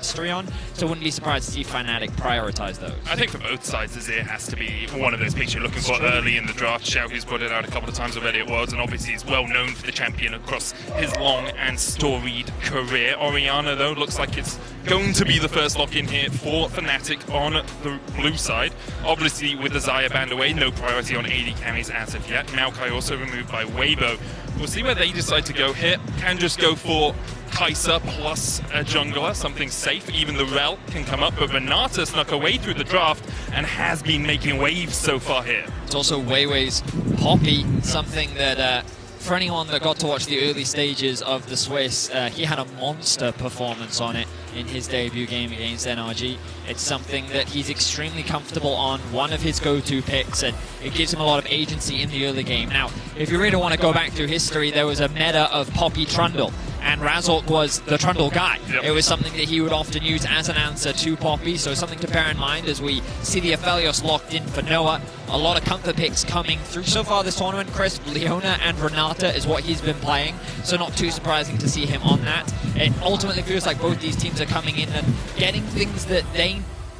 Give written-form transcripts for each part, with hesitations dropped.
history on, so I wouldn't be surprised to see Fnatic prioritize those. I think for both sides, Azir has to be one of those picks you're looking for early in the draft. Xiaohu's brought it out a couple of times already at Worlds, and obviously he's well known for the champion across his long and storied career. Orianna, though, looks like it's going to be the first lock-in here for Fnatic on the blue side. Obviously, with the Xayah banned away, no priority on AD carries as of yet. Maokai also removed by Weibo. We'll see where they decide to go here. Can just go for Kai'Sa plus a jungler, something safe. Even the Rel can come up, but Renata snuck away through the draft and has been making waves so far here. It's also Weiwei's Poppy, something that for anyone that got to watch the early stages of the Swiss, he had a monster performance on it in his debut game against NRG. It's something that he's extremely comfortable on, one of his go-to picks, and it gives him a lot of agency in the early game. Now, if you really want to go back through history, there was a meta of Poppy Trundle, and Razork was the Trundle guy. Yep. It was something that he would often use as an answer to Poppy, so something to bear in mind as we see the Aphelios locked in for Noah. A lot of comfort picks coming through so far this tournament. Chris, Leona and Renata is what he's been playing, so not too surprising to see him on that. It ultimately feels like both these teams are coming in and getting things that they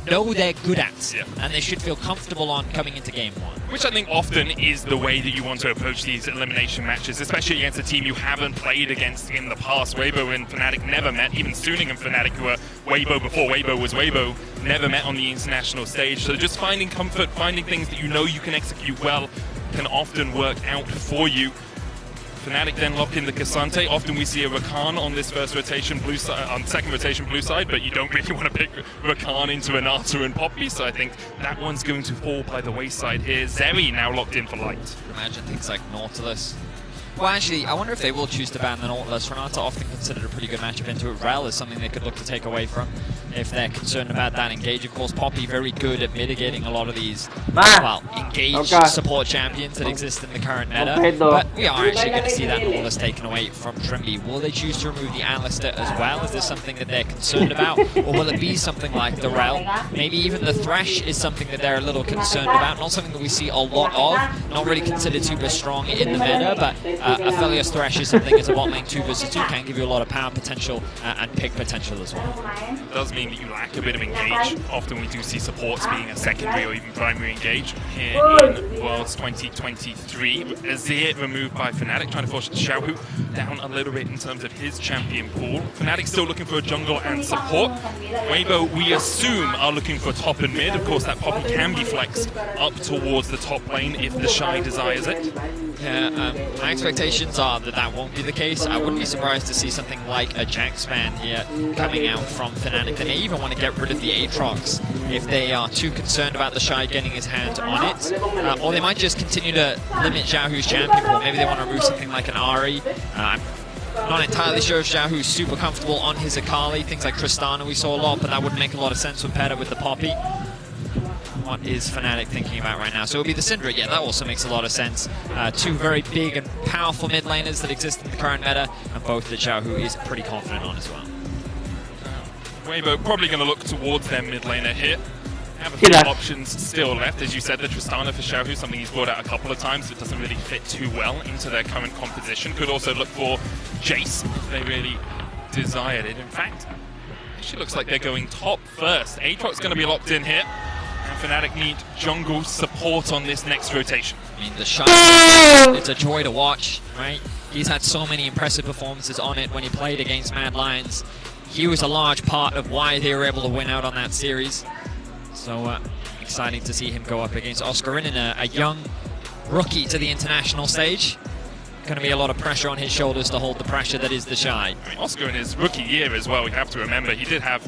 know they're good at, and they should feel comfortable on coming into game one. Which I think often is the way that you want to approach these elimination matches, especially against a team you haven't played against in the past. Weibo and Fnatic never met, even Suning and Fnatic, who were Weibo before Weibo was Weibo, never met on the international stage. So just finding comfort, finding things that you know you can execute well, can often work out for you. Fnatic then lock in the Cassante. Often we see a Rakan on this first rotation blue side, on second rotation blue side, but you don't really want to pick Rakan into Renata and Poppy, so I think that one's going to fall by the wayside here. Zeri now locked in for Light. Imagine things like Nautilus. Well, actually, I wonder if they will choose to ban the Nautilus. Renata often considered a pretty good matchup into it. Rel is something they could look to take away from if they're concerned about that engage. Of course, Poppy very good at mitigating a lot of these, well, engaged support champions that exist in the current meta. But we are actually going to see that Nautilus taken away from Trimby. Will they choose to remove the Alistair as well? Is this something that they're concerned about? Or will it be something like the Rel? Maybe even the Thresh is something that they're a little concerned about. Not something that we see a lot of. Not really considered super strong in the meta, but Aphelios Thresh is something as a bot lane 2 versus 2 can give you a lot of power potential and pick potential as well. It does mean that you lack a bit of engage. Often we do see supports being a secondary or even primary engage here in Worlds 2023. Azir removed by Fnatic, trying to force Xiaohu down a little bit in terms of his champion pool. Fnatic still looking for a jungle and support. Weibo, we assume, are looking for top and mid. Of course, that Poppy can be flexed up towards the top lane if the Shy desires it. Yeah, my expectations are that that won't be the case. I wouldn't be surprised to see something like a Jax ban here coming out from Fnatic. They may even want to get rid of the Aatrox if they are too concerned about the Shy getting his hands on it. Or they might just continue to limit Xiaohu's champion pool. Maybe they want to remove something like an Ahri. I'm not entirely sure if Xiaohu's super comfortable on his Akali. Things like Tristana we saw a lot, but that wouldn't make a lot of sense with Peta with the Poppy. What is Fnatic thinking about right now? So it'll be the Syndra. Yeah, that also makes a lot of sense. Two very big and powerful mid laners that exist in the current meta, and both that Xiaohu is pretty confident on as well. Weibo probably going to look towards their mid laner here. Have a few options still left. As you said, the Tristana for Xiaohu, something he's brought out a couple of times, but doesn't really fit too well into their current composition. Could also look for Jace if they really desired it. In fact, it actually looks like they're going top first. Aatrox going to be locked in here. Fnatic need jungle support on this next rotation. I mean, the Shy, it's a joy to watch, right? He's had so many impressive performances on it when he played against Mad Lions. He was a large part of why they were able to win out on that series. So exciting to see him go up against Oscarinin, a young rookie to the international stage. Going to be a lot of pressure on his shoulders to hold the pressure that is the Shy. I mean, Oscar in his rookie year as well, we have to remember, he did have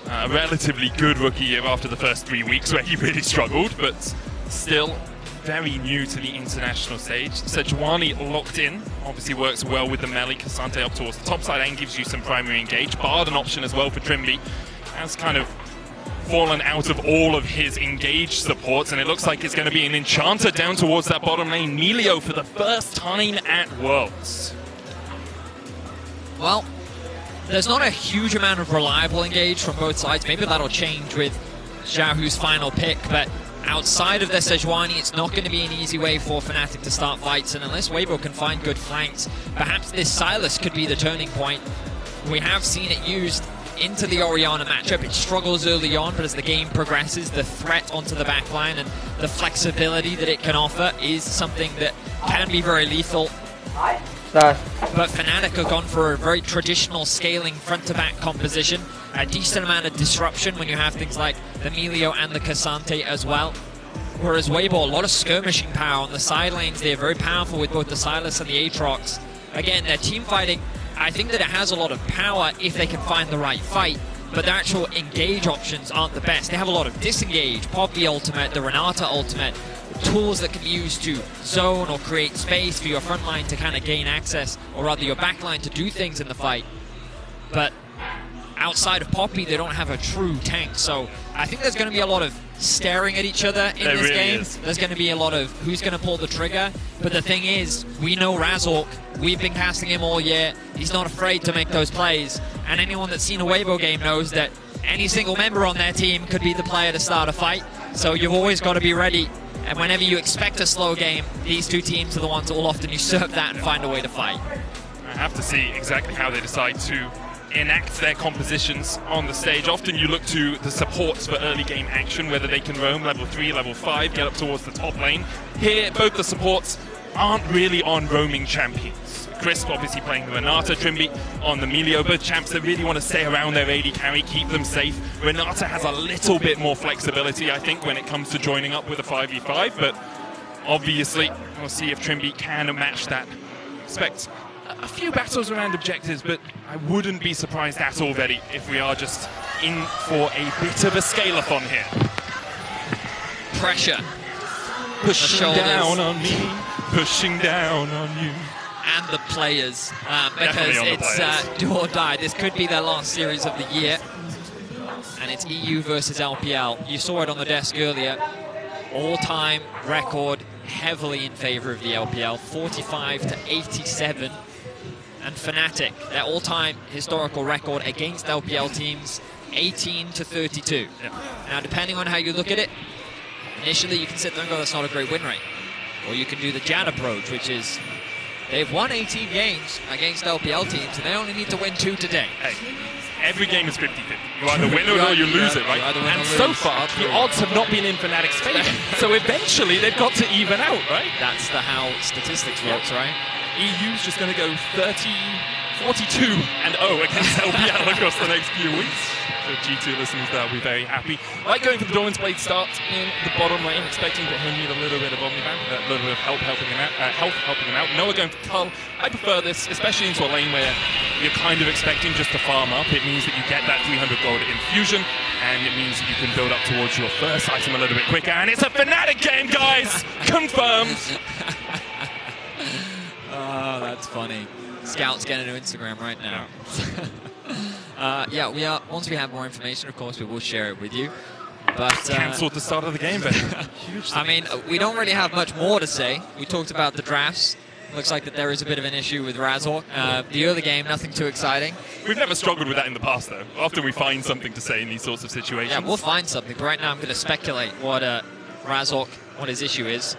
a relatively good rookie year after the first 3 weeks where he really struggled, but still very new to the international stage. Sejuani locked in, obviously works well with the melee. Cassante up towards the top side and gives you some primary engage. Bard an option as well for Trimby. Has kind of fallen out of all of his engaged supports, and it looks like it's going to be an Enchanter down towards that bottom lane. Melio for the first time at Worlds. Well, there's not a huge amount of reliable engage from both sides. Maybe that'll change with Xiaohu's final pick, but outside of their Sejuani, it's not going to be an easy way for Fnatic to start fights, and unless Weibo can find good flanks, perhaps this Sylas could be the turning point. We have seen it used into the Orianna matchup. It struggles early on, but as the game progresses, the threat onto the backline and the flexibility that it can offer is something that can be very lethal. But Fnatic have gone for a very traditional scaling front-to-back composition, a decent amount of disruption when you have things like the Melio and the Cassante as well. Whereas Weibo, a lot of skirmishing power on the side lanes. They're very powerful with both the Sylas and the Aatrox. Again, their team fighting, I think that it has a lot of power if they can find the right fight, but their actual engage options aren't the best. They have a lot of disengage, Poppy ultimate, the Renata ultimate, tools that can be used to zone or create space for your front line to kind of gain access, or rather your back line to do things in the fight. But outside of Poppy, they don't have a true tank, so I think there's going to be a lot of staring at each other in this game. There's going to be a lot of who's going to pull the trigger, but the thing is, we know Razork, we've been casting him all year, he's not afraid to make those plays, and anyone that's seen a Weibo game knows that any single member on their team could be the player to start a fight, so you've always got to be ready, and whenever you expect a slow game, these two teams are the ones that will often usurp that and find a way to fight. I have to see exactly how they decide to enact their compositions on the stage. Often you look to the supports for early game action, whether they can roam level 3, level 5, get up towards the top lane. Here, both the supports aren't really on roaming champions. Crisp obviously playing the Renata, Trimby on the Melio, both champs that really want to stay around their AD carry, keep them safe. Renata has a little bit more flexibility, I think, when it comes to joining up with a 5v5, but obviously we'll see if Trimby can match that. Expect a few battles around objectives, but I wouldn't be surprised at all, Betty, if we are just in for a bit of a scale-a-thon here. Pressure. Pushing down on me, pushing down on you. And the players, because it's do or die. This could be their last series of the year, and it's EU versus LPL. You saw it on the desk earlier. All-time record heavily in favor of the LPL, 45-87. And Fnatic, their all-time historical record against LPL teams, 18-32. Yeah. Now, depending on how you look at it, initially you can sit there and go, that's not a great win rate. Or you can do the Jad approach, which is they've won 18 games against LPL teams, and they only need to win 2 today. Hey, every game is 50-50. You either win it or you lose it, right? And so far, the odds have not been in Fnatic's favor. So eventually, they've got to even out, right? That's how statistics works, right? EU's just going to go 42-0 against LPL across the next few weeks. So G2 listeners, they'll be very happy. I like going for the Doran's Blade start in the bottom lane, expecting that he'll need a little bit of Omniman, a little bit of help helping him out. Noah going for Cull. I prefer this, especially into a lane where you're kind of expecting just to farm up. It means that you get that 300 gold infusion, and it means that you can build up towards your first item a little bit quicker. And it's a Fnatic game, guys! Confirmed! Oh, that's funny. Scout's getting to Instagram right now. Yeah, we are. Once we have more information, of course, we will share it with you. But cancelled the start of the game, Ben. I mean, we don't really have much more to say. We talked about the drafts. Looks like that there is a bit of an issue with Razork. The early game, nothing too exciting. We've never struggled with that in the past, though. Often we find something to say in these sorts of situations. Yeah, we'll find something. But right now, I'm going to speculate what Razork, what his issue is.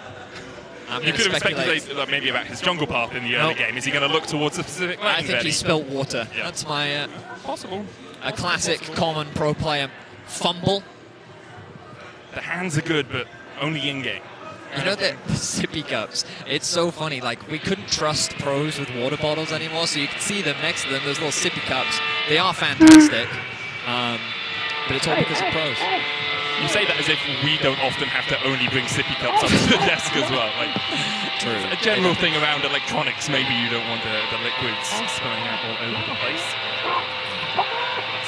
You could have speculated maybe about his jungle path in the early game. Is he going to look towards a specific lane? I think he spilt water. Yeah. That's my possible. A classic common pro player fumble. The hands are good, but only in game. You know the sippy cups. It's so funny. Like, we couldn't trust pros with water bottles anymore, so you can see them next to them. Those little sippy cups. They are fantastic, but it's all because of pros. You say that as if we don't often have to only bring sippy cups up to the desk as well. Like, true. A general thing around electronics, maybe you don't want the liquids spilling out all over the place.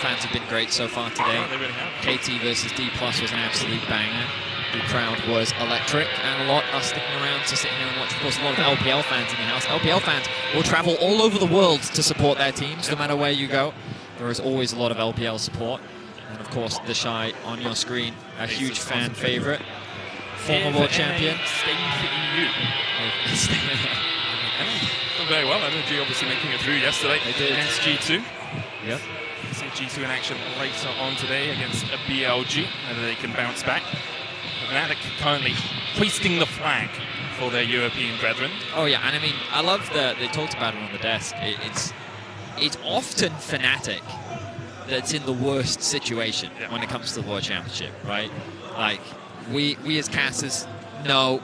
Fans have been great so far today. Oh, they really have. KT versus D+ was an absolute banger. The crowd was electric, and a lot are sticking around to sit here and watch. Of course, a lot of LPL fans in the house. LPL fans will travel all over the world to support their teams, no matter where you go. There is always a lot of LPL support. And of course, the Shy on your screen, a huge fan favorite. Former world champion. Staying for EU. Done very well. Energy obviously making it through yesterday against G2. Yep. See G2 in action later on today against a BLG, and they can bounce back. Fnatic currently hoisting the flag for their European brethren. Oh yeah, and I mean, I love that they talked about it on the desk. It's often Fnatic that's in the worst situation when it comes to the World Championship, right? Like, we as casters know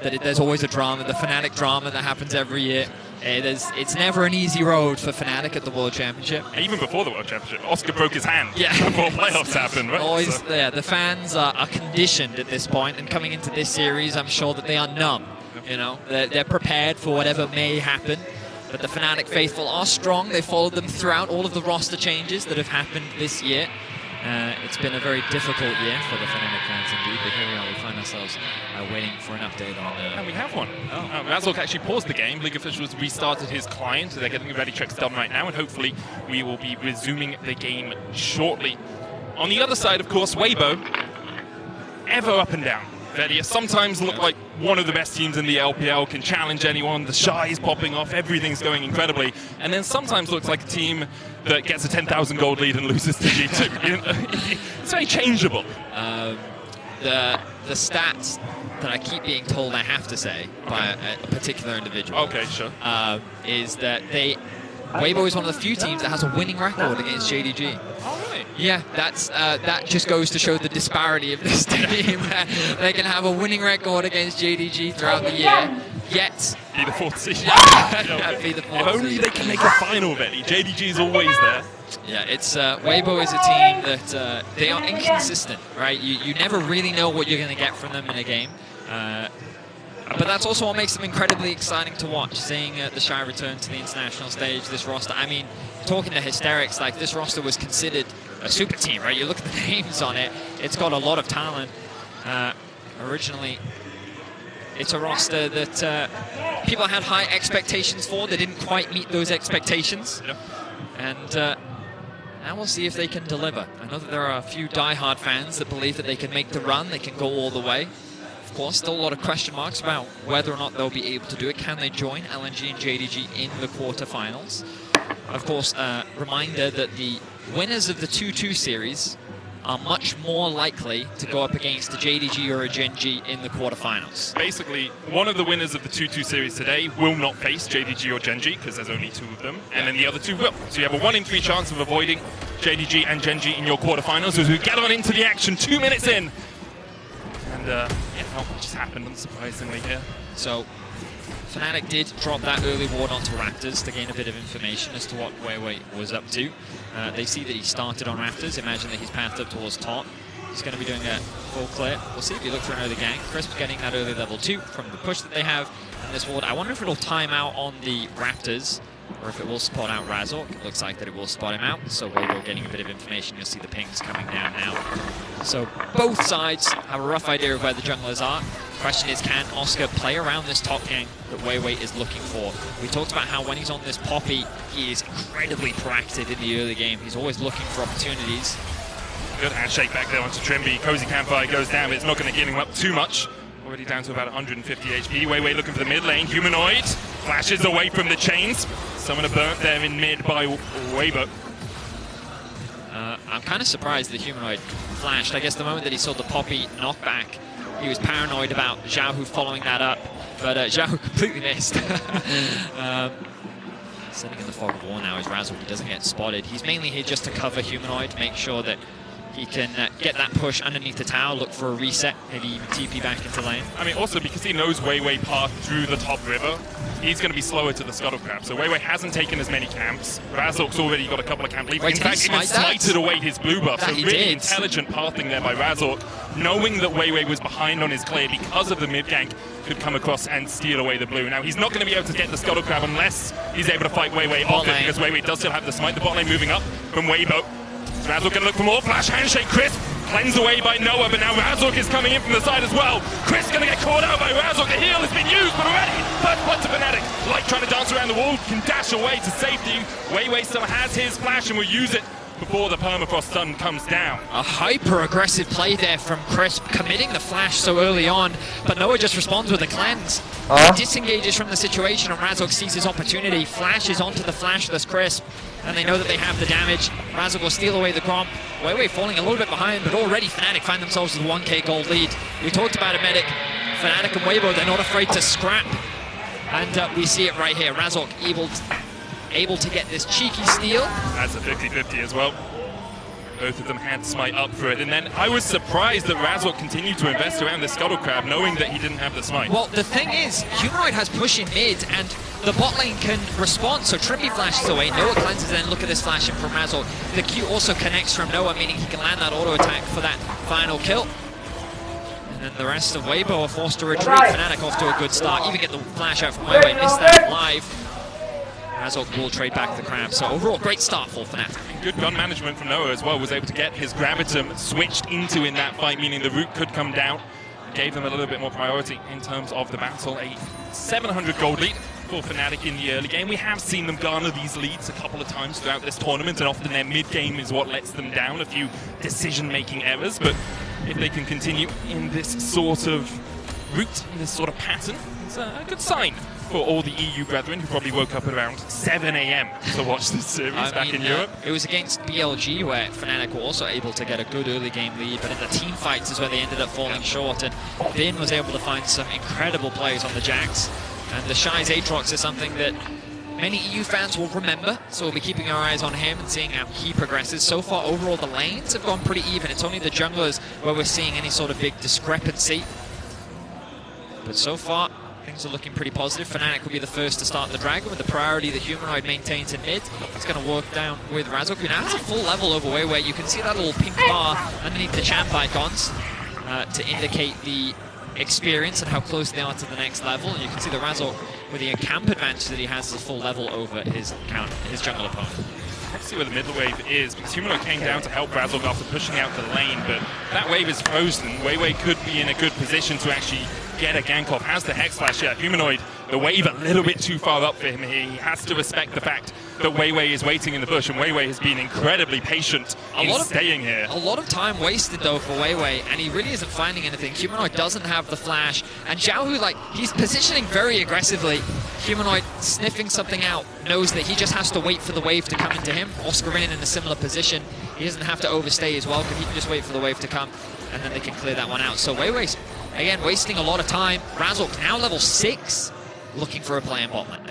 that there's always a drama, the Fnatic drama that happens every year. It's never an easy road for Fnatic at the World Championship. Even before the World Championship, Oscar broke his hand before playoffs happened, right? Always, the fans are conditioned at this point, and coming into this series, I'm sure that they are numb. You know, they're prepared for whatever may happen. But the Fnatic faithful are strong. They followed them throughout all of the roster changes that have happened this year. It's been a very difficult year for the Fnatic fans indeed, but here we are, we find ourselves waiting for an update on... And we have one. Razork actually paused the game. League officials restarted his client. They're getting the ready checks done right now, and hopefully we will be resuming the game shortly. On the other side, of course, Weibo, ever up and down. Velia sometimes look like one of the best teams in the LPL, can challenge anyone, the Shy is popping off, everything's going incredibly, and then sometimes looks like a team that gets a 10,000 gold lead and loses to G2. It's very changeable. The stats that I keep being told I have to say by a particular individual is that Weibo is one of the few teams that has a winning record against JDG. Oh, really? Yeah, that just goes to show the disparity of this team. They can have a winning record against JDG throughout the year, yet... Be the fourth seed. Be the fourth if only they can make a final, Betty. JDG is always there. Yeah, it's Weibo is a team that they are inconsistent, right? You never really know what you're going to get from them in a game. But that's also what makes them incredibly exciting to watch, seeing the Shy return to the international stage, this roster. I mean, talking to Hysterics, like, this roster was considered a super team, right? You look at the names on it, it's got a lot of talent. Originally, it's a roster that people had high expectations for. They didn't quite meet those expectations. Yep. And now we'll see if they can deliver. I know that there are a few die-hard fans that believe that they can make the run, they can go all the way. Of course, still a lot of question marks about whether or not they'll be able to do it. Can they join LNG and JDG in the quarterfinals? Of course, reminder that the winners of the 2-2 series are much more likely to go up against a JDG or a Gen G in the quarterfinals. Basically, one of the winners of the 2-2 series today will not face JDG or Gen G, because there's only two of them, and then the other two will. So you have a 1 in 3 chance of avoiding JDG and Gen G in your quarterfinals as we get on into the action 2 minutes in. And not much has happened, unsurprisingly here. So Fnatic did drop that early ward onto Raptors to gain a bit of information as to what Weiwei was up to. They see that he started on Raptors, imagine that he's pathed up towards top. He's going to be doing a full clear. We'll see if he looks for an early gank. Crisp's getting that early level 2 from the push that they have in this ward. I wonder if it'll time out on the Raptors, or if it will spot out Razork. It looks like that it will spot him out, so Weibo getting a bit of information. You'll see the pings coming down now. So both sides have a rough idea of where the junglers are. Question is, can Oscar play around this top gank that Weiwei is looking for? We talked about how when he's on this Poppy, he is incredibly proactive in the early game. He's always looking for opportunities. Good handshake back there onto Trimby. Cozy Campfire goes down, but it's not going to give him up too much. Already down to about 150 HP. Weiwei looking for the mid lane. Humanoid flashes away from the chains. Someone burnt there in mid by Weibo. I'm kind of surprised the Humanoid flashed. I guess the moment that he saw the Poppy knockback, he was paranoid about Xiaohu following that up, but Xiaohu completely missed. Sitting in the fog of war now is Razork. He doesn't get spotted. He's mainly here just to cover Humanoid, make sure that he can get that push underneath the tower, look for a reset, maybe even TP back into lane. I mean, also because he knows Weiwei path through the top river, he's going to be slower to the Scuttle Crab. So Weiwei hasn't taken as many camps. Razork's already got a couple of camp leads. In fact, even smited away his blue buff. So really intelligent pathing there by Razork, knowing that Weiwei was behind on his clear because of the mid gank, could come across and steal away the blue. Now, he's not going to be able to get the Scuttle Crab unless he's able to fight Weiwei off it, because Weiwei does still have the smite. The bot lane moving up from Weibo. Razork going to look for more. Flash handshake, Crisp cleansed away by Noah, but now Razork is coming in from the side as well. Crisp going to get caught out by Razork. The heal has been used, but already first blood to Fnatic. Light trying to dance around the wall, can dash away to safety. Weiwei still has his flash and will use it before the permafrost stun comes down. A hyper-aggressive play there from Crisp, committing the flash so early on, but Noah just responds with a cleanse. He disengages from the situation, and Razork sees his opportunity, flashes onto the flashless Crisp, and they know that they have the damage. Razork will steal away the Gromp. Weiwei falling a little bit behind, but already Fnatic find themselves with a 1k gold lead. We talked about it, Medic. Fnatic and Weibo, they're not afraid to scrap. And we see it right here. Razork able to get this cheeky steal. That's a 50-50 as well. Both of them had Smite up for it, and then I was surprised that Razork continued to invest around the Scuttle Crab, knowing that he didn't have the Smite. Well, the thing is, Humanoid has push in mid, and the bot lane can respond, so Trimby flashes away, Noah cleanses, and look at this flash in from Razork. The Q also connects from Noah, meaning he can land that auto attack for that final kill. And then the rest of Weibo are forced to retreat. Fnatic off to a good start, even get the flash out from Weiwei, missed that live. Razork will trade back the crab, so overall great start for Fnatic. Good gun management from Noah as well, was able to get his Gravitum switched into in that fight, meaning the root could come down. Gave them a little bit more priority in terms of the battle. A 700 gold lead for Fnatic in the early game. We have seen them garner these leads a couple of times throughout this tournament, and often their mid-game is what lets them down, a few decision-making errors, but if they can continue in this sort of route, in this sort of pattern, it's a good sign for all the EU brethren who probably woke up at around 7 AM to watch this series back in Europe. It was against BLG where Fnatic were also able to get a good early game lead, but in the team fights is where they ended up falling short, and Bin was able to find some incredible plays on the Jax. And the Shy's Aatrox is something that many EU fans will remember, so we'll be keeping our eyes on him and seeing how he progresses. So far, overall, the lanes have gone pretty even. It's only the junglers where we're seeing any sort of big discrepancy. But so far, things are looking pretty positive. Fnatic will be the first to start the Dragon with the priority that Humanoid maintains in mid. It's going to work down with Razork, who now has a full level over Weiwei. You can see that little pink bar underneath the champ icons to indicate the experience and how close they are to the next level. And you can see the Razork with the camp advantage that he has is a full level over his jungle opponent. Let's see where the middle wave is, because Humanoid came down to help Razork after pushing out the lane, but that wave is frozen. Weiwei could be in a good position to actually get a gank off. Has the Hex Slash, yeah. Humanoid, the wave a little bit too far up for him here. He has to respect the fact that Weiwei is waiting in the bush, and Weiwei has been incredibly patient in staying here. A lot of time wasted though for Weiwei, and he really isn't finding anything. Humanoid doesn't have the flash, and Xiaohu, like, he's positioning very aggressively. Humanoid sniffing something out, knows that he just has to wait for the wave to come into him. Oscarinin in a similar position. He doesn't have to overstay as well, because he can just wait for the wave to come, and then they can clear that one out. So Weiwei's, again, wasting a lot of time. Razork now level 6, looking for a play in bot lane.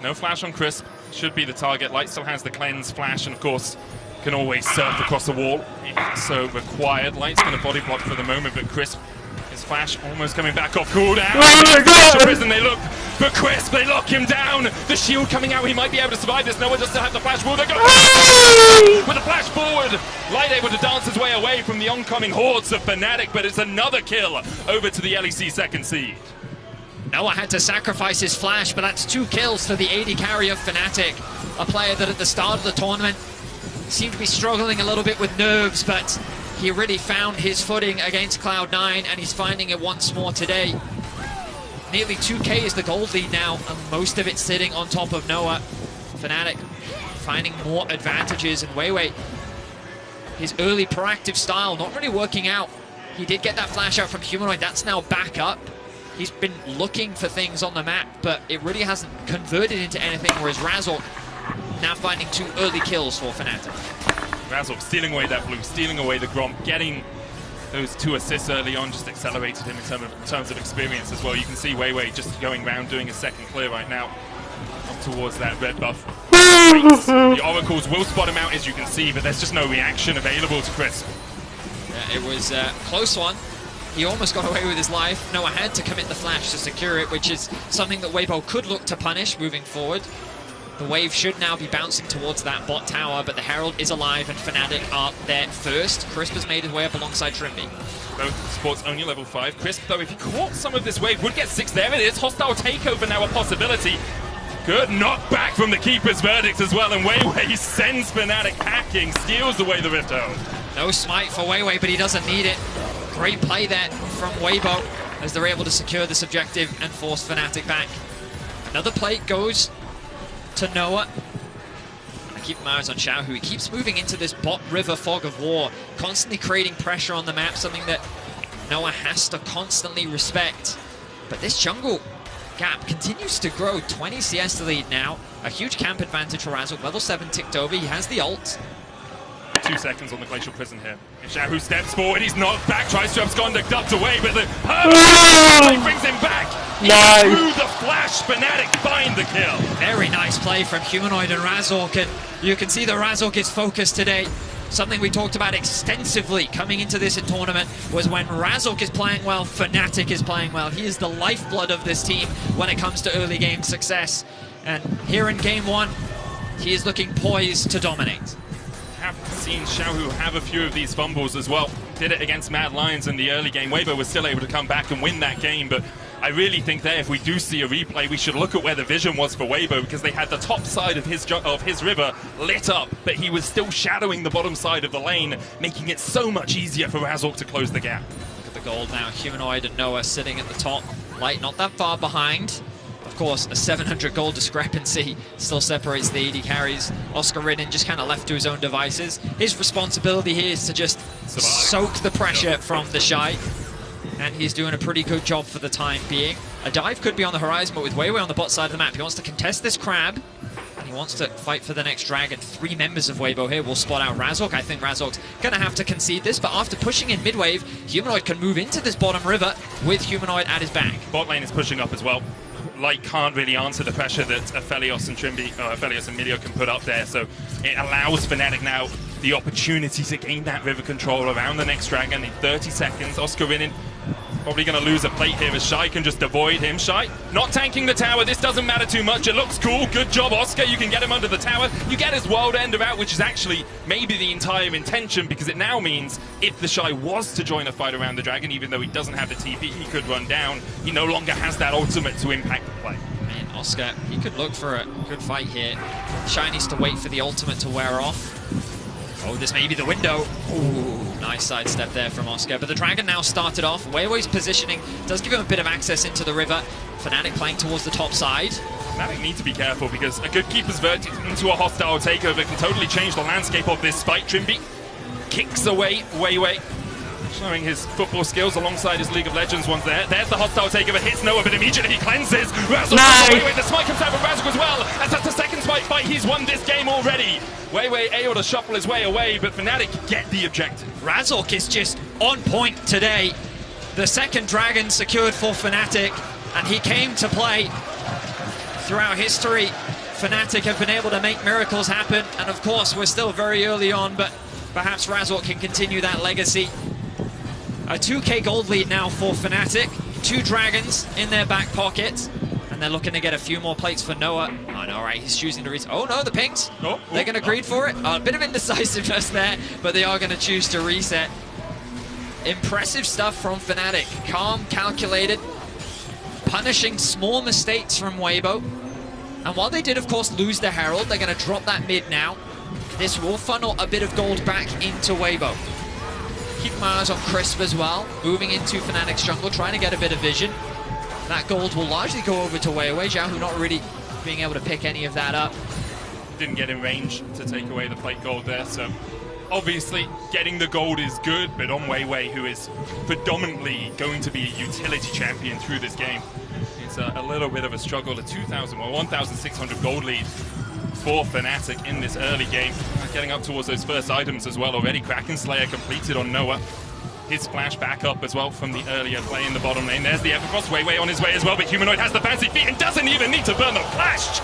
No flash on Crisp, should be the target. Light still has the cleanse flash, and of course can always surf across the wall if so required. Light's going to body block for the moment, but Crisp, his flash almost coming back off cooldown. Oh my God! Prison, they look for Crisp, they lock him down. The shield coming out, he might be able to survive this. Noah does still have the flash. Will they go with the flash forward? Light able to dance his way away from the oncoming hordes of Fnatic, but it's another kill over to the LEC second seed. Noah had to sacrifice his flash, but that's 2 kills for the AD carry of Fnatic. A player that at the start of the tournament seemed to be struggling a little bit with nerves, but he really found his footing against Cloud9, and he's finding it once more today. Nearly 2K is the gold lead now, and most of it sitting on top of Noah. Fnatic finding more advantages, and Weiwei, his early proactive style not really working out. He did get that flash out from Humanoid, that's now back up. He's been looking for things on the map, but it really hasn't converted into anything, whereas Razork now finding 2 early kills for Fnatic. Razork stealing away that blue, stealing away the Gromp, getting those 2 assists early on just accelerated him in terms of experience as well. You can see Weiwei just going around doing a second clear right now up towards that red buff. The Oracles will spot him out, as you can see, but there's just no reaction available to Crisp. Yeah, it was a close one. He almost got away with his life. Noah had to commit the flash to secure it, which is something that Weibo could look to punish moving forward. The wave should now be bouncing towards that bot tower, but the Herald is alive and Fnatic are there first. Crisp has made his way up alongside Trimby. Both sports only level 5. Crisp, though, if he caught some of this wave, would get 6. There it is. Hostile takeover now a possibility. Good knockback from the Keeper's verdict as well, and Weiwei sends Fnatic packing, steals away the Rift Home. No smite for Weiwei, but he doesn't need it. Great play there from Weibo as they're able to secure this objective and force Fnatic back. Another plate goes to Noah. I keep my eyes on Xiaohu. He keeps moving into this bot river fog of war, constantly creating pressure on the map, something that Noah has to constantly respect. But this jungle gap continues to grow. 20 CS lead now. A huge camp advantage for Razork. Level 7 ticked over. He has the ult. 2 seconds on the Glacial Prison here. Xiaohu steps forward, he's knocked back, tries to abscond, ducked away, but the perfect brings him back. Nice. Through the flash, Fnatic find the kill. Very nice play from Humanoid and Razork, and you can see that Razork is focused today. something we talked about extensively coming into this tournament was when Razork is playing well, Fnatic is playing well. He is the lifeblood of this team when it comes to early game success. And here in game one, he is looking poised to dominate. Have seen Xiaohu have a few of these fumbles as well. Did it against Mad Lions in the early game. Weibo was still able to come back and win that game, but I really think that if we do see a replay, we should look at where the vision was for Weibo, because they had the top side of his river lit up, but he was still shadowing the bottom side of the lane, making it so much easier for Razork to close the gap. Look at the gold now. Humanoid and Noah sitting at the top. Light not that far behind. Of course, a 700 gold discrepancy still separates the AD carries. Oscar Ridden just kind of left to his own devices. His responsibility here is to just soak the pressure from the Shy. And he's doing a pretty good job for the time being. A dive could be on the horizon, but with Weiwei on the bot side of the map, he wants to contest this crab. And he wants to fight for the next dragon. 3 members of Weibo here will spot out Razork. I think Razork's going to have to concede this, but after pushing in mid-wave, Humanoid can move into this bottom river with Humanoid at his back. Bot lane is pushing up as well. Light can't really answer the pressure that Aphelios and Aphelios and Milio can put up there, so it allows Fnatic now the opportunity to gain that river control around the next dragon in 30 seconds. Oscar Ridden probably going to lose a plate here as Shy can just avoid him. Shy not tanking the tower. This doesn't matter too much. It looks cool. Good job, Oscar. You can get him under the tower. You get his world ender out, which is actually maybe the entire intention, because it now means if the Shy was to join a fight around the dragon, even though he doesn't have the TP, he could run down. He no longer has that ultimate to impact the play. Man, Oscar, he could look for a good fight here. Shy needs to wait for the ultimate to wear off. Oh, this may be the window. Ooh, nice sidestep there from Oscar. But the dragon now started off. Weiwei's positioning does give him a bit of access into the river. Fnatic playing towards the top side. Fnatic need to be careful, because a good keeper's verdict into a hostile takeover can totally change the landscape of this fight. Trimby kicks away Weiwei, showing his football skills alongside his League of Legends ones there. There's the hostile takeover, hits Noah, but immediately he cleanses. Razork Weiwei, the smite comes out from Razork as well. As that's the second smite fight, he's won this game already. Weiwei able to shuffle his way away, but Fnatic get the objective. Razork is just on point today. The second dragon secured for Fnatic, and he came to play. Throughout history, Fnatic have been able to make miracles happen, and of course we're still very early on, but perhaps Razork can continue that legacy. A 2k gold lead now for Fnatic. 2 dragons in their back pocket. And they're looking to get a few more plates for Noah. Oh, no, right, he's choosing to reset. Oh, no, the pinks. They're going to greed for it. A bit of indecisiveness there, but they are going to choose to reset. Impressive stuff from Fnatic. Calm, calculated, punishing small mistakes from Weibo. And while they did, of course, lose the Herald, they're going to drop that mid now. This will funnel a bit of gold back into Weibo. Keep my eyes on Crisp as well, moving into Fnatic's jungle, trying to get a bit of vision. That gold will largely go over to Weiwei. Xiaohu not really being able to pick any of that up. Didn't get in range to take away the plate gold there, so obviously getting the gold is good, but on Weiwei, who is predominantly going to be a utility champion through this game, it's a little bit of a struggle. A 1,600 gold lead for Fnatic in this early game. Getting up towards those first items as well already. Kraken Slayer completed on Noah. His flash back up as well from the earlier play in the bottom lane. There's the Evercross, Weiwei on his way as well, but Humanoid has the fancy feet and doesn't even need to burn the flash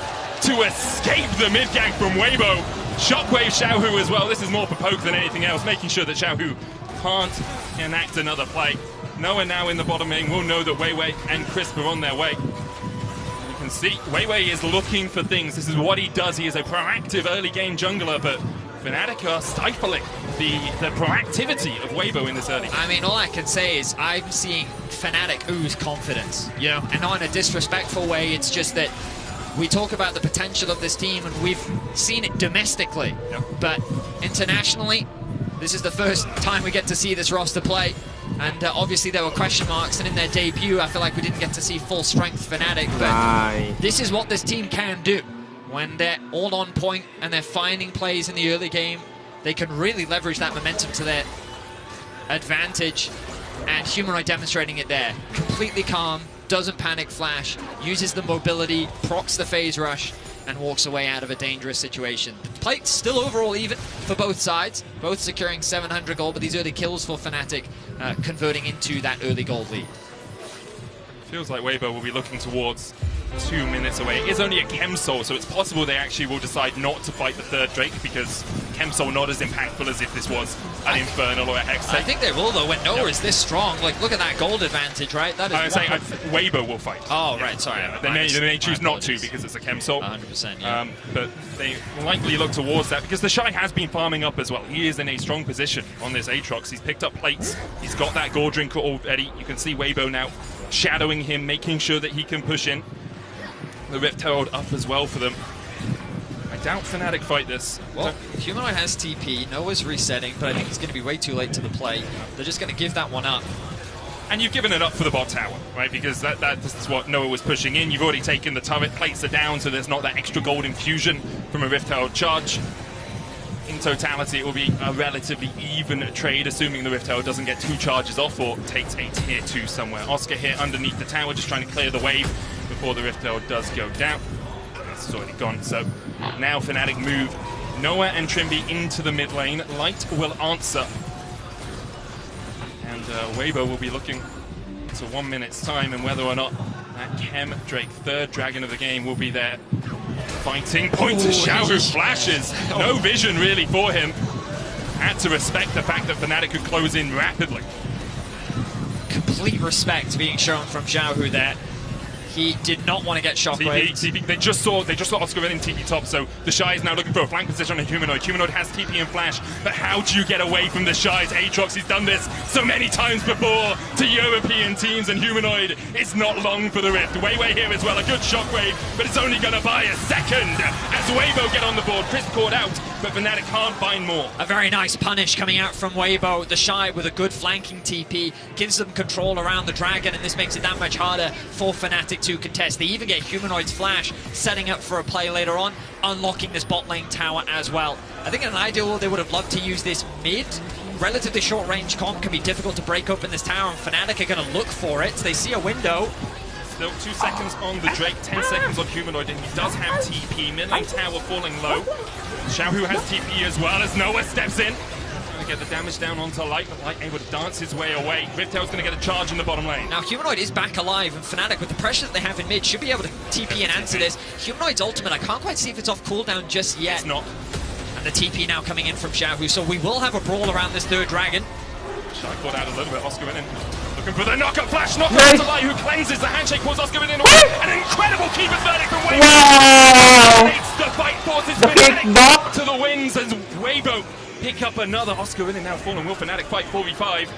to escape the mid-gank from Weibo. Shockwave Xiaohu as well. This is more for poke than anything else, making sure that Xiaohu can't enact another play. Noah now in the bottom lane will know that Weiwei and Crisp are on their way. You can see Weiwei is looking for things. This is what he does. He is a proactive early game jungler, but Fnatic are stifling the proactivity of Weibo in this early game. I mean, all I can say is I'm seeing Fnatic ooze confidence, you know, and not in a disrespectful way. It's just that we talk about the potential of this team, and we've seen it domestically, but internationally, this is the first time we get to see this roster play. And obviously there were question marks, and in their debut, I feel like we didn't get to see full strength Fnatic, but this is what this team can do. When they're all on point and they're finding plays in the early game, they can really leverage that momentum to their advantage. And Humanoid demonstrating it there. Completely calm, doesn't panic flash, uses the mobility, procs the phase rush, and walks away out of a dangerous situation. The plate's still overall even for both sides, both securing 700 gold, but these early kills for Fnatic converting into that early gold lead. Feels like Weibo will be looking towards 2 minutes away. It is only a Chem Soul, so it's possible they actually will decide not to fight the third Drake, because Chemsol not as impactful as if this was an Infernal or a Hex. I think they will, though, when Noah is this strong. Like, look at that gold advantage, right? That is I was saying Weibo will fight. Oh, right, sorry. Yeah, they may choose not to because it's a Chemsol. 100%, yeah. But they likely look towards that because the Shy has been farming up as well. He is in a strong position on this Aatrox. He's picked up plates. He's got that gold drink already. You can see Weibo now shadowing him, making sure that he can push in. The Rift Herald up as well for them. I doubt Fnatic fight this. Well, Humanoid has TP, Noah's resetting, but I think it's going to be way too late to the play. They're just going to give that one up. And you've given it up for the bot tower, right? Because this is what Noah was pushing in. You've already taken the turret, plates are down, so there's not that extra gold infusion from a Rift Herald charge. In totality, it will be a relatively even trade, assuming the Rift Herald doesn't get 2 charges off or takes a tier 2 somewhere. Oscar here underneath the tower, just trying to clear the wave before the Rift Herald does go down. This is already gone, so now Fnatic move Noah and Trimby into the mid lane. Light will answer. And Weibo will be looking to 1 minute's time and whether or not that Chem Drake, 3rd dragon of the game, will be there. Fighting point to Xiao, who flashes. No vision really for him. Had to respect the fact that Fnatic could close in rapidly. Complete respect being shown from Xiao, who there. He did not want to get shockwave. TP. They just saw Oscar in TP top, so the Shy is now looking for a flank position on Humanoid. Humanoid has TP and Flash, but how do you get away from the Shy's Aatrox? He's done this so many times before to European teams, and Humanoid is not long for the Rift. Weiwei here as well, a good shockwave, but it's only going to buy a second as Weibo get on the board. Chris caught out, but Fnatic can't find more. A very nice punish coming out from Weibo. The Shy with a good flanking TP gives them control around the dragon, and this makes it that much harder for Fnatic to contest. They even get Humanoid's Flash, setting up for a play later on, unlocking this bot lane tower as well. I think in an ideal world they would have loved to use this mid. Relatively short range comp can be difficult to break open this tower, and Fnatic are going to look for it. They see a window. Still 2 seconds on the Drake, 10 seconds on Humanoid, and he does have TP. Mid lane tower falling low. Xiao has TP as well as Noah steps in. Trying to get the damage down onto Light, but Light able to dance his way away. Rift Herald's going to get a charge in the bottom lane. Now Humanoid is back alive, and Fnatic, with the pressure that they have in mid, should be able to TP and answer this. Humanoid's ultimate, I can't quite see if it's off cooldown just yet. It's not. And the TP now coming in from Xiao, so we will have a brawl around this 3rd dragon. Shy caught out a little bit, Oscar in. Looking for the knockup flash, knockup to Light, who cleanses the handshake, pulls Oscar in. An incredible keeper's verdict from Weibo. Wow! The fight forces Fnatic to the wings as Weibo pick up another. Oscar in now falling. Will Fnatic fight 4v5?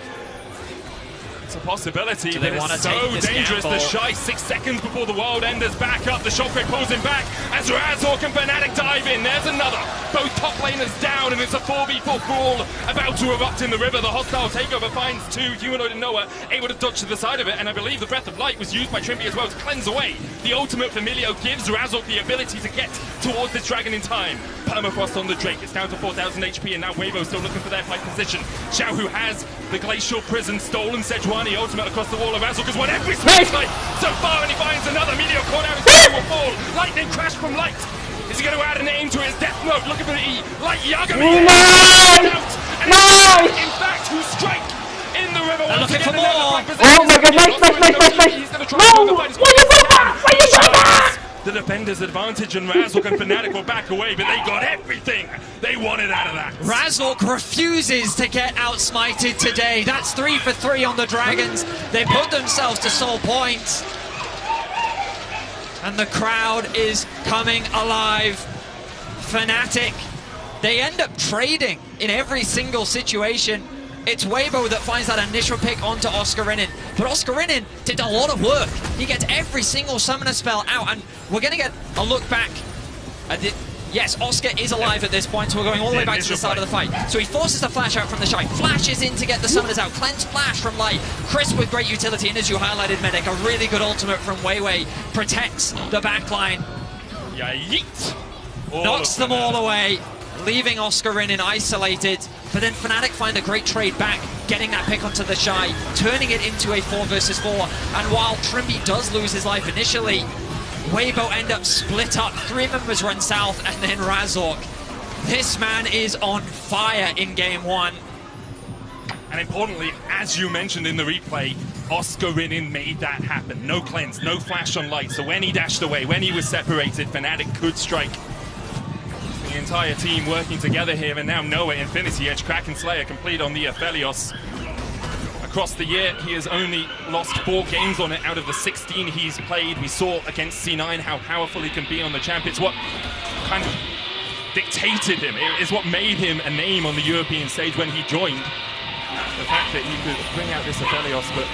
It's a possibility, but it's so dangerous. The Shy 6 seconds before the Wild Enders back up. The shockwave pulls him back as Razork and Fnatic dive in. There's another. Both top laners down, and it's a 4v4 brawl about to erupt in the river. The hostile takeover finds 2. Humanoid and Noah able to dodge to the side of it, and I believe the Breath of Light was used by Trimby as well to cleanse away. The ultimate Familio gives Razork the ability to get towards this dragon in time. Permafrost on the Drake. It's down to 4,000 HP, and now Weibo still looking for their fight position. Xiao, who has the Glacial Prison stolen, Sejuani ultimate across the wall of Razork has won every space fight so far, and he finds another. Meteor caught out, his will fall. Lightning crash from Light. Is he going to add an aim to his death note? Looking for the E. Light Yagami. In fact, who strike in the river. Looking for more. Oh my god, nice. He's going to try to the fight. Why you do that? The defender's advantage, and Razork and Fnatic will back away, but they got everything they wanted out of that. Razork refuses to get outsmited today. That's 3 for 3 on the Dragons. They put themselves to soul points. And the crowd is coming alive. Fnatic, they end up trading in every single situation. It's Weibo that finds that initial pick onto Oscarinin, but Oscarinin did a lot of work. He gets every single summoner spell out, and we're going to get a look back. Yes, Oscar is alive at this point, so we're going all the way back to the start of the fight. So he forces the flash out from the Shy, flashes in to get the summoners out, cleanse flash from Light, Chris with great utility, and as you highlighted, Medic, a really good ultimate from Weiwei, protects the backline. Yeah, yeet! Knocks them all away, leaving Oscarinin isolated, but then Fnatic find a great trade back, getting that pick onto the Shy, turning it into a 4 versus 4, and while Trimby does lose his life initially, Weibo end up split up, 3 members run south, and then Razork. This man is on fire in game 1. And importantly, as you mentioned in the replay, Oscarinin made that happen. No cleanse, no flash on Light, so when he dashed away, when he was separated, Fnatic could strike. The entire team working together here, and now Noah, Infinity Edge, Kraken Slayer complete on the Aphelios. Across the year, he has only lost 4 games on it out of the 16 he's played. We saw against C9 how powerful he can be on the champ. It's what kind of dictated him. It is what made him a name on the European stage when he joined. The fact that he could bring out this Aphelios, but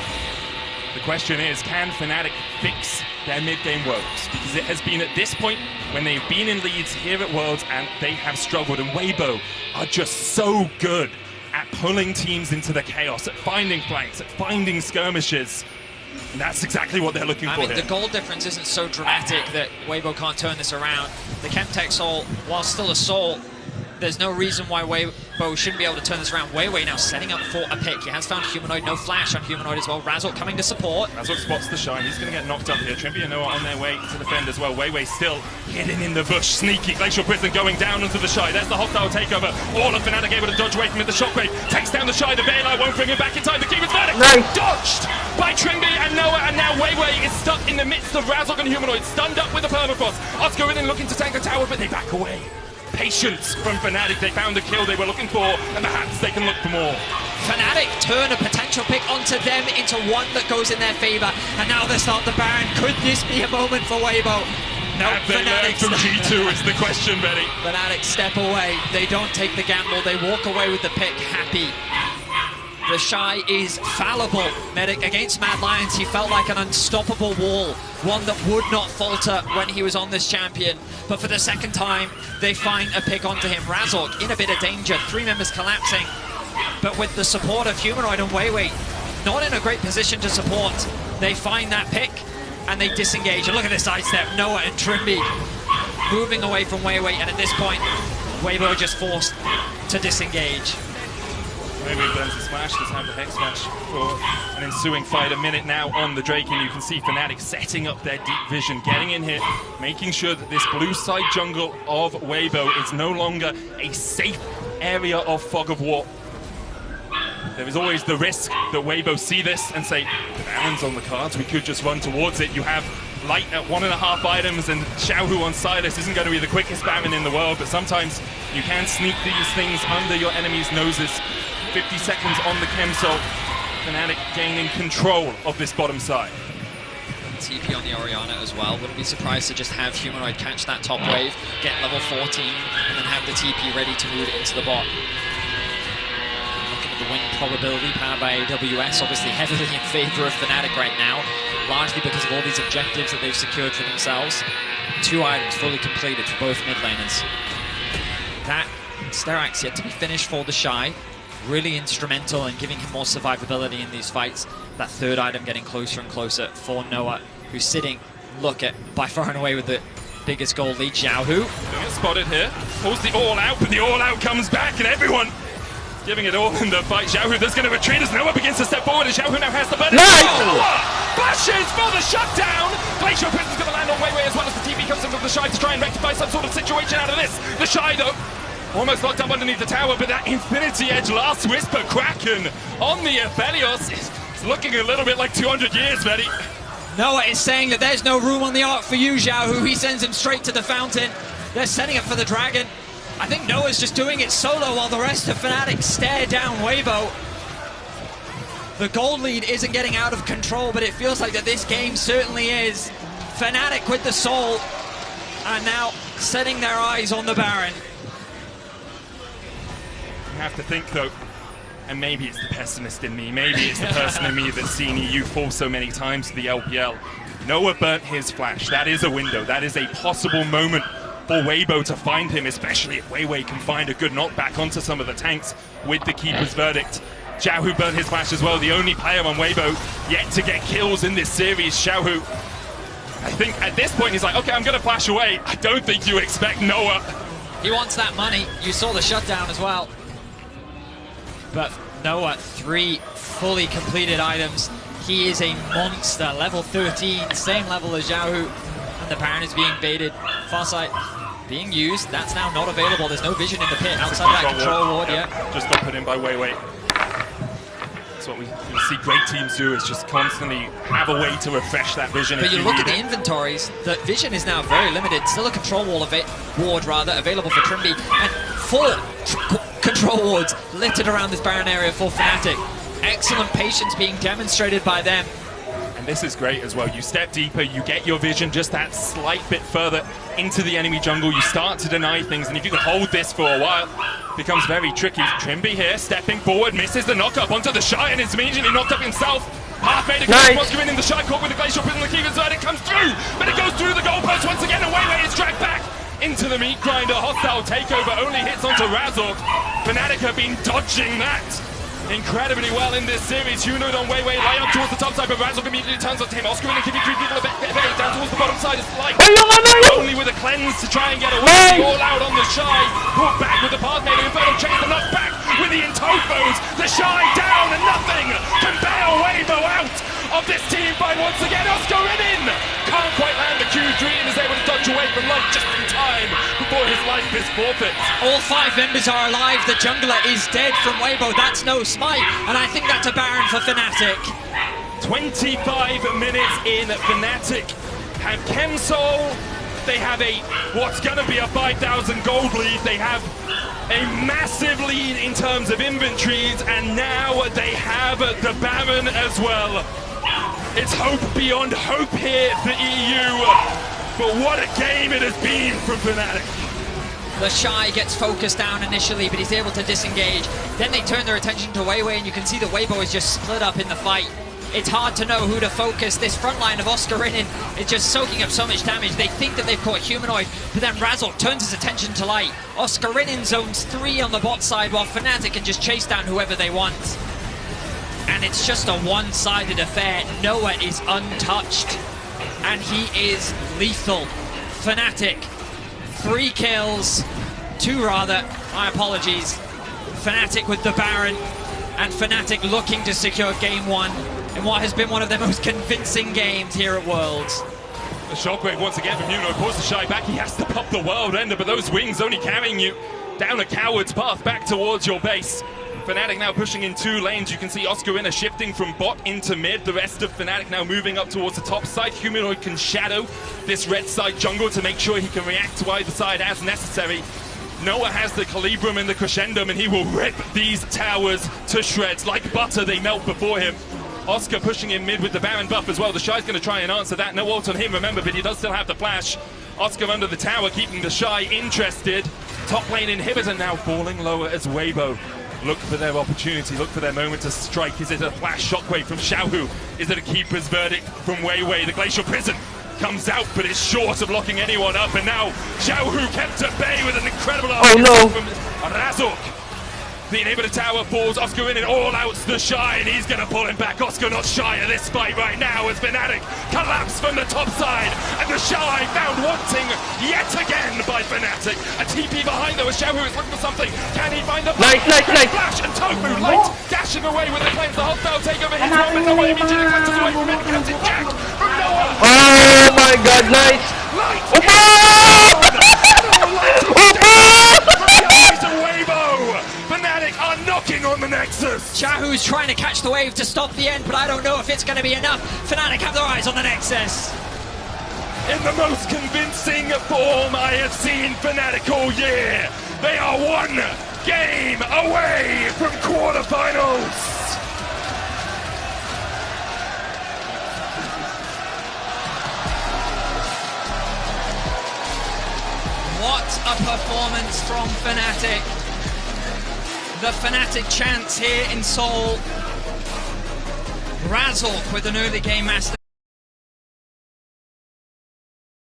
the question is, can Fnatic fix their mid-game woes? Because it has been at this point when they've been in leads here at Worlds and they have struggled, and Weibo are just so good at pulling teams into the chaos, at finding flanks, at finding skirmishes. And that's exactly what they're looking for here. The goal difference isn't so dramatic that Weibo can't turn this around. The Chemtech Soul, while still a Soul, there's no reason why Weibo shouldn't be able to turn this around. Weiwei now setting up for a pick. He has found Humanoid, no flash on Humanoid as well. Razork coming to support. Razork spots the shine. He's going to get knocked up here. Trimby and Noah on their way to defend as well. Weiwei still hidden in the bush. Sneaky. Glacial Prison going down onto the Shy. There's the hostile takeover. All of Fnatic able to dodge away from it. The Shockwave takes down the Shy. The Baylai won't bring him back in time. The Keeper's verdict. Nice. Dodged by Trimby and Noah, and now Weiwei is stuck in the midst of Razork and Humanoid. Stunned up with the Permafrost. Oscar in looking to tank the tower, but they back away. Patience from Fnatic. They found the kill they were looking for, and perhaps they can look for more. Fnatic turn a potential pick onto them into one that goes in their favor, and now they start the Baron. Could this be a moment for Weibo? No, Have they learned from G2 is the question, Betty. Fnatic step away. They don't take the gamble. They walk away with the pick happy. The Shy is fallible. Medic against Mad Lions, he felt like an unstoppable wall, one that would not falter when he was on this champion. But for the second time, they find a pick onto him. Razork in a bit of danger, 3 members collapsing. But with the support of Humanoid and Weiwei, not in a great position to support, they find that pick and they disengage. And look at this sidestep, Noah and Trimby moving away from Weiwei, and at this point, Weibo just forced to disengage. Weiwei burns the smash, does have the Hex Smash for an ensuing fight. A minute now on the Drake, and you can see Fnatic setting up their deep vision, getting in here, making sure that this blue side jungle of Weibo is no longer a safe area of fog of war. There is always the risk that Weibo see this and say, the Baron's on the cards, we could just run towards it. You have Light at 1.5 items, and Xiaohu on Silas isn't going to be the quickest Baron in the world, but sometimes you can sneak these things under your enemy's noses. 50 seconds on the Chemsol. Fnatic gaining control of this bottom side. TP on the Orianna as well. Wouldn't be surprised to just have Humanoid catch that top wave, get level 14, and then have the TP ready to move into the bot. Looking at the win probability powered by AWS, obviously heavily in favor of Fnatic right now, largely because of all these objectives that they've secured for themselves. 2 items fully completed for both mid laners. That Sterak's yet to be finished for the Shy. Really instrumental in giving him more survivability in these fights. That 3rd item getting closer and closer for Noah, who's sitting, look at, by far and away with the biggest goal lead, Xiaohu. Don't get spotted here, pulls the all out, but the all out comes back, and everyone giving it all in the fight. Xiaohu that's going to retreat as Noah begins to step forward, and Xiaohu now has the burden. Noah bashes for the shutdown! Glacial Prison's going to land on Weiwei as well as the TP comes in from the Shy to try and rectify some sort of situation out of this. The Shy, though, almost locked up underneath the tower, but that Infinity Edge Last Whisper Kraken on the Aphelios is looking a little bit like 200 years, Betty. Noah is saying that there's no room on the arc for you, Xiaohu. He sends him straight to the fountain. They're setting up for the dragon. I think Noah's just doing it solo while the rest of Fnatic stare down Weibo. The gold lead isn't getting out of control, but it feels like that this game certainly is. Fnatic with the soul, and now setting their eyes on the Baron. You have to think, though, and maybe it's the pessimist in me, maybe it's the person in me that's seen EU fall so many times to the LPL. Noah burnt his flash. That is a window. That is a possible moment for Weibo to find him, especially if Weiwei can find a good knockback onto some of the tanks with the Keeper's verdict. Xiaohu burnt his flash as well, the only player on Weibo yet to get kills in this series. Xiaohu, I think at this point he's like, okay, I'm going to flash away. I don't think you expect Noah. He wants that money. You saw the shutdown as well. But Noah, 3 fully completed items. He is a monster, level 13, same level as Xiaohu. And the Baron is being baited. Farsight being used. That's now not available. There's no vision in the pit outside that control ward. Yeah. Just got put in by Weiwei. That's what we see great teams do, is just constantly have a way to refresh that vision. But you look at the inventories, the vision is now very limited. Still a control ward available for Trimby, and 4 control wards littered around this Baron area for Fnatic. Excellent patience being demonstrated by them. And this is great as well. You step deeper, you get your vision just that slight bit further into the enemy jungle. You start to deny things, and if you can hold this for a while, it becomes very tricky. Trimby here, stepping forward, misses the knock-up onto the Shy, and is immediately knocked up himself. Half made a good wants to win in the Shy caught with the Glacial Prison, the Keegan's side, it comes through, but it goes through the goalpost once again, and Wayway is dragged back into the meat grinder. Hostile takeover only hits onto Razork. Fnatic have been dodging that incredibly well in this series. Humanoid on Wayway, lay up towards the top side, but Razork immediately turns on him. Oscar and Kibby 3 people a bit down towards the bottom side. It's like only with a cleanse to try and get away. All out on the Shy, brought back with the path made Inferno chains the knock back with the Intofos. The Shy down, and nothing can bail Weibo out of this team fight once again. Oscar in, can't quite land the Q3 and is able to dodge away from light just in time before his life is forfeit. All 5 members are alive. The jungler is dead from Weibo. That's no smite, and I think that's a Baron for Fnatic. 25 minutes in, Fnatic have Chemsol. They have what's going to be a 5,000 gold lead. They have a massive lead in terms of inventories, and now they have the Baron as well. It's hope beyond hope here for EU, but what a game it has been from Fnatic. The Shy gets focused down initially, but he's able to disengage. Then they turn their attention to Wayway, and you can see that Weibo is just split up in the fight. It's hard to know who to focus. This front line of Oscarinin is just soaking up so much damage. They think that they've caught Humanoid, but then Razork turns his attention to light. Oscarinin zones 3 on the bot side, while Fnatic can just chase down whoever they want. And it's just a one-sided affair. Noah is untouched, and he is lethal. Fnatic, 3 kills, 2 rather, my apologies. Fnatic with the Baron, and Fnatic looking to secure game 1 in what has been one of their most convincing games here at Worlds. The shockwave once again from Humanoid, pulls the Shy back. He has to pop the world ender, but those wings only carrying you down a coward's path back towards your base. Fnatic now pushing in 2 lanes. You can see Oscarina shifting from bot into mid. The rest of Fnatic now moving up towards the top side. Humanoid can shadow this red side jungle to make sure he can react to either side as necessary. Noah has the Calibrum and the Crescendum, and he will rip these towers to shreds. Like butter, they melt before him. Oscar pushing in mid with the Baron buff as well. The Shy's going to try and answer that. No ult on him, remember, but he does still have the flash. Oscar under the tower, keeping the Shy interested. Top lane inhibitor now falling lower as Weibo look for their opportunity, look for their moment to strike. Is it a flash shockwave from Xiaohu? Is it a keeper's verdict from Weiwei? The Glacial Prison comes out, but it's short of locking anyone up, and now Xiaohu kept at bay with an incredible from Razork. The inhibitor tower falls, Oscar in it, all outs the Shy, and he's going to pull him back. Oscar not shy of this fight right now as Fnatic collapse from the top side, and the Shy found wanting yet again by Fnatic. A TP behind though as Xiaohu is looking for something. Can he find the Nice. flash? And Tofu light dashing away with the cleanse. The hostile takeover hits one, but Noah immediately cleanses away from it. Comes in Jack from Noah. Oh my god, nice! Light! Are knocking on the Nexus. Xiaohu's trying to catch the wave to stop the end, but I don't know if it's going to be enough. Fnatic have their eyes on the Nexus. In the most convincing form I have seen Fnatic all year. They are 1 game away from quarterfinals. What a performance from Fnatic. The Fnatic chance here in Seoul. Razork with an early game master.